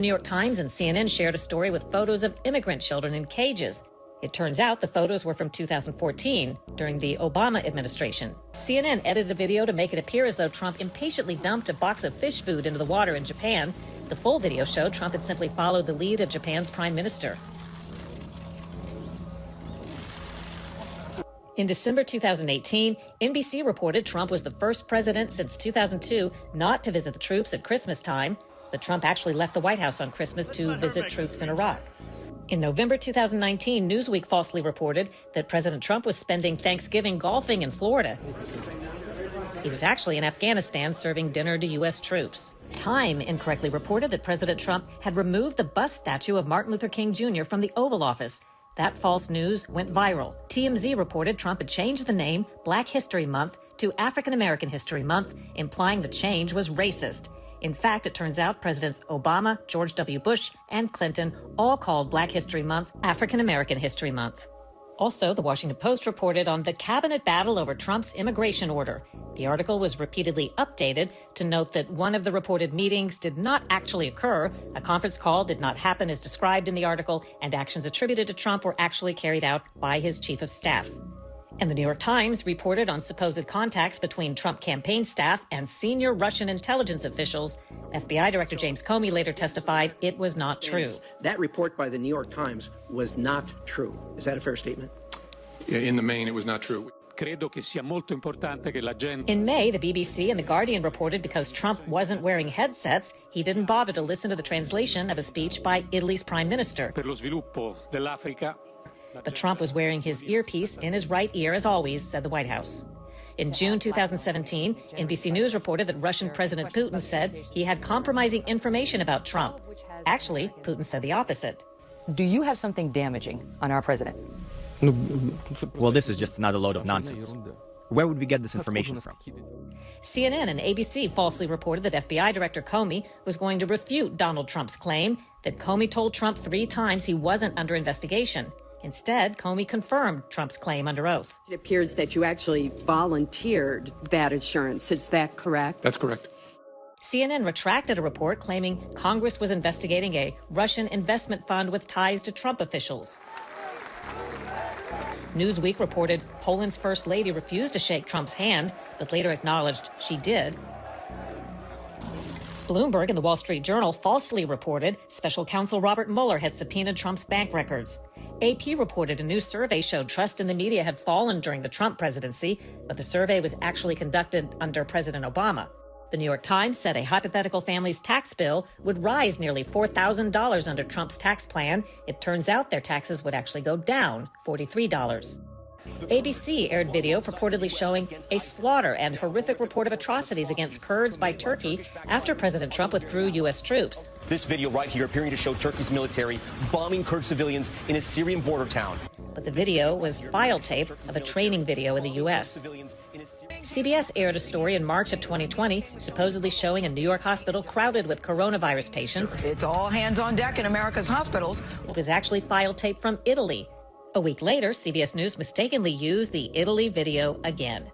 New York Times and CNN shared a story with photos of immigrant children in cages. It turns out the photos were from 2014, during the Obama administration. CNN edited a video to make it appear as though Trump impatiently dumped a box of fish food into the water in Japan. The full video showed Trump had simply followed the lead of Japan's prime minister. In December 2018, NBC reported Trump was the first president since 2002 not to visit the troops at Christmas time, but Trump actually left the White House on Christmas to visit troops in Iraq. In November 2019, Newsweek falsely reported that President Trump was spending Thanksgiving golfing in Florida. He was actually in Afghanistan serving dinner to U.S. troops. Time incorrectly reported that President Trump had removed the bust statue of Martin Luther King Jr. from the Oval Office. That false news went viral. TMZ reported Trump had changed the name Black History Month to African American History Month, implying the change was racist. In fact, it turns out Presidents Obama, George W. Bush, and Clinton all called Black History Month African American History Month. Also, the Washington Post reported on the cabinet battle over Trump's immigration order. The article was repeatedly updated to note that one of the reported meetings did not actually occur, a conference call did not happen as described in the article, and actions attributed to Trump were actually carried out by his chief of staff. And the New York Times reported on supposed contacts between Trump campaign staff and senior Russian intelligence officials. FBI Director James Comey later testified it was not true. That report by the New York Times was not true. Is that a fair statement? In the main, it was not true. In May, the BBC and The Guardian reported because Trump wasn't wearing headsets, he didn't bother to listen to the translation of a speech by Italy's prime minister. But Trump was wearing his earpiece in his right ear, as always, said the White House. In June 2017, NBC News reported that Russian President Putin said he had compromising information about Trump. Actually, Putin said the opposite. Do you have something damaging on our president? Well, this is just another load of nonsense. Where would we get this information from? CNN and ABC falsely reported that FBI Director Comey was going to refute Donald Trump's claim that Comey told Trump 3 times he wasn't under investigation. Instead, Comey confirmed Trump's claim under oath. It appears that you actually volunteered that assurance. Is that correct? That's correct. CNN retracted a report claiming Congress was investigating a Russian investment fund with ties to Trump officials. Newsweek reported Poland's First Lady refused to shake Trump's hand, but later acknowledged she did. Bloomberg and the Wall Street Journal falsely reported Special Counsel Robert Mueller had subpoenaed Trump's bank records. AP reported a new survey showed trust in the media had fallen during the Trump presidency, but the survey was actually conducted under President Obama. The New York Times said a hypothetical family's tax bill would rise nearly $4,000 under Trump's tax plan. It turns out their taxes would actually go down $43. ABC aired video purportedly showing a slaughter and horrific report of atrocities against Kurds by Turkey after President Trump withdrew U.S. troops. This video right here appearing to show Turkey's military bombing Kurd civilians in a Syrian border town. But the video was file tape of a training video in the U.S. CBS aired a story in March of 2020 supposedly showing a New York hospital crowded with coronavirus patients. It's all hands on deck in America's hospitals. It was actually file tape from Italy. A week later, CBS News mistakenly used the Italy video again.